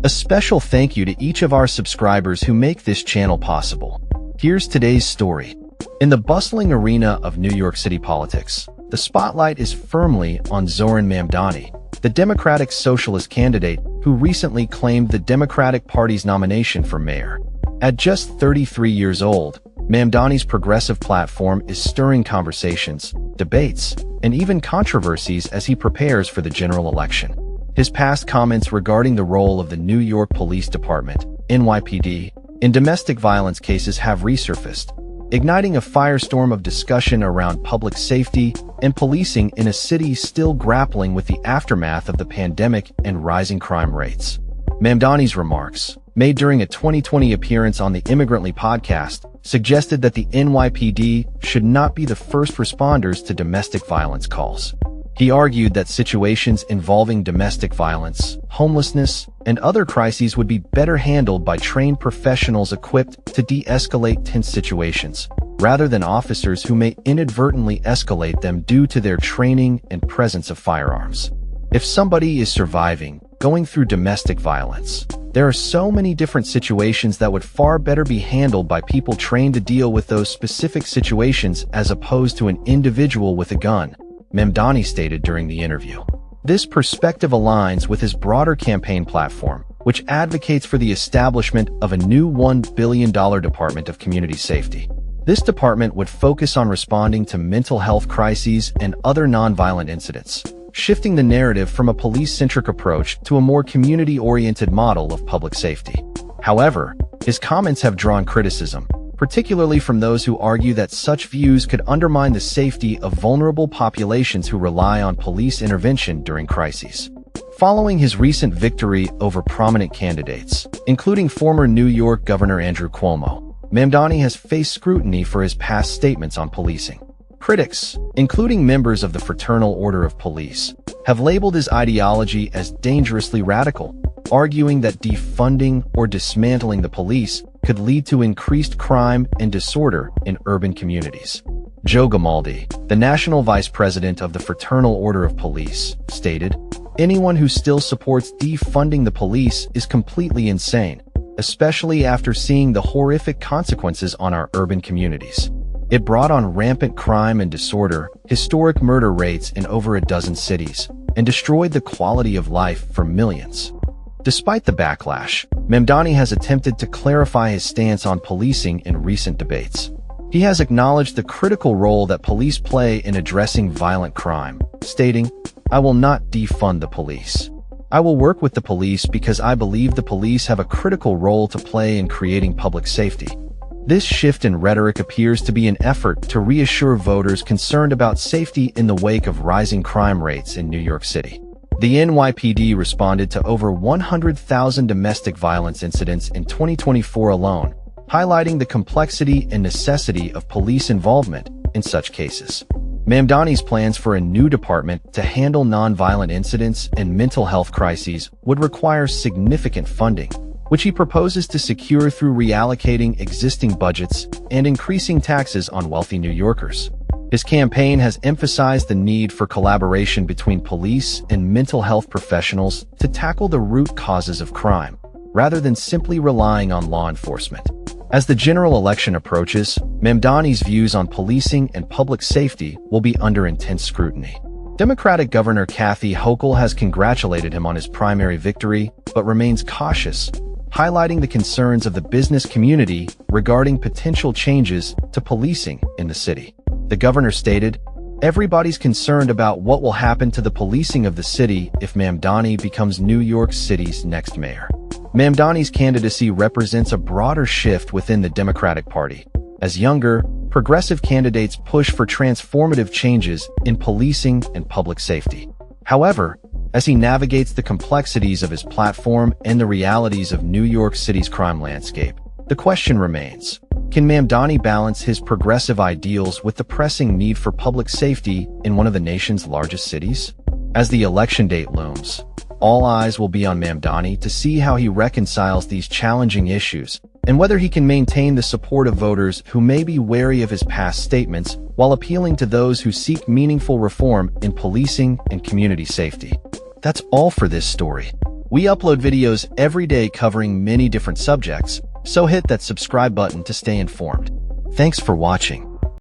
A special thank you to each of our subscribers who make this channel possible. Here's today's story. In the bustling arena of New York City politics, the spotlight is firmly on Zohran Mamdani, the Democratic Socialist candidate who recently claimed the Democratic Party's nomination for mayor. At just 33 years old, Mamdani's progressive platform is stirring conversations, debates, and even controversies as he prepares for the general election. His past comments regarding the role of the New York Police Department, NYPD, in domestic violence cases have resurfaced, igniting a firestorm of discussion around public safety and policing in a city still grappling with the aftermath of the pandemic and rising crime rates. Mamdani's remarks, made during a 2020 appearance on the Immigrantly podcast, suggested that the NYPD should not be the first responders to domestic violence calls. He argued that situations involving domestic violence, homelessness, and other crises would be better handled by trained professionals equipped to de-escalate tense situations, rather than officers who may inadvertently escalate them due to their training and presence of firearms. If somebody is going through domestic violence, there are so many different situations that would far better be handled by people trained to deal with those specific situations as opposed to an individual with a gun, Mamdani stated during the interview. This perspective aligns with his broader campaign platform, which advocates for the establishment of a new $1 billion Department of Community Safety. This department would focus on responding to mental health crises and other nonviolent incidents, shifting the narrative from a police-centric approach to a more community-oriented model of public safety. However, his comments have drawn criticism, particularly from those who argue that such views could undermine the safety of vulnerable populations who rely on police intervention during crises. Following his recent victory over prominent candidates, including former New York Governor Andrew Cuomo, Mamdani has faced scrutiny for his past statements on policing. Critics, including members of the Fraternal Order of Police, have labeled his ideology as dangerously radical, arguing that defunding or dismantling the police could lead to increased crime and disorder in urban communities. Joe Grimaldi, the national vice president of the Fraternal Order of Police, stated, "Anyone who still supports defunding the police is completely insane, especially after seeing the horrific consequences on our urban communities. It brought on rampant crime and disorder, historic murder rates in over a dozen cities, and destroyed the quality of life for millions." Despite the backlash, Mamdani has attempted to clarify his stance on policing in recent debates. He has acknowledged the critical role that police play in addressing violent crime, stating, "I will not defund the police. I will work with the police because I believe the police have a critical role to play in creating public safety." This shift in rhetoric appears to be an effort to reassure voters concerned about safety in the wake of rising crime rates in New York City. The NYPD responded to over 100,000 domestic violence incidents in 2024 alone, highlighting the complexity and necessity of police involvement in such cases. Mamdani's plans for a new department to handle nonviolent incidents and mental health crises would require significant funding, which he proposes to secure through reallocating existing budgets and increasing taxes on wealthy New Yorkers. His campaign has emphasized the need for collaboration between police and mental health professionals to tackle the root causes of crime, rather than simply relying on law enforcement. As the general election approaches, Mamdani's views on policing and public safety will be under intense scrutiny. Democratic Governor Kathy Hochul has congratulated him on his primary victory, but remains cautious, highlighting the concerns of the business community regarding potential changes to policing in the city. The governor stated, "Everybody's concerned about what will happen to the policing of the city if Mamdani becomes New York City's next mayor." Mamdani's candidacy represents a broader shift within the Democratic Party, as younger, progressive candidates push for transformative changes in policing and public safety. However, as he navigates the complexities of his platform and the realities of New York City's crime landscape, the question remains, can Mamdani balance his progressive ideals with the pressing need for public safety in one of the nation's largest cities? As the election date looms, all eyes will be on Mamdani to see how he reconciles these challenging issues and whether he can maintain the support of voters who may be wary of his past statements while appealing to those who seek meaningful reform in policing and community safety. That's all for this story. We upload videos every day covering many different subjects, so hit that subscribe button to stay informed. Thanks for watching.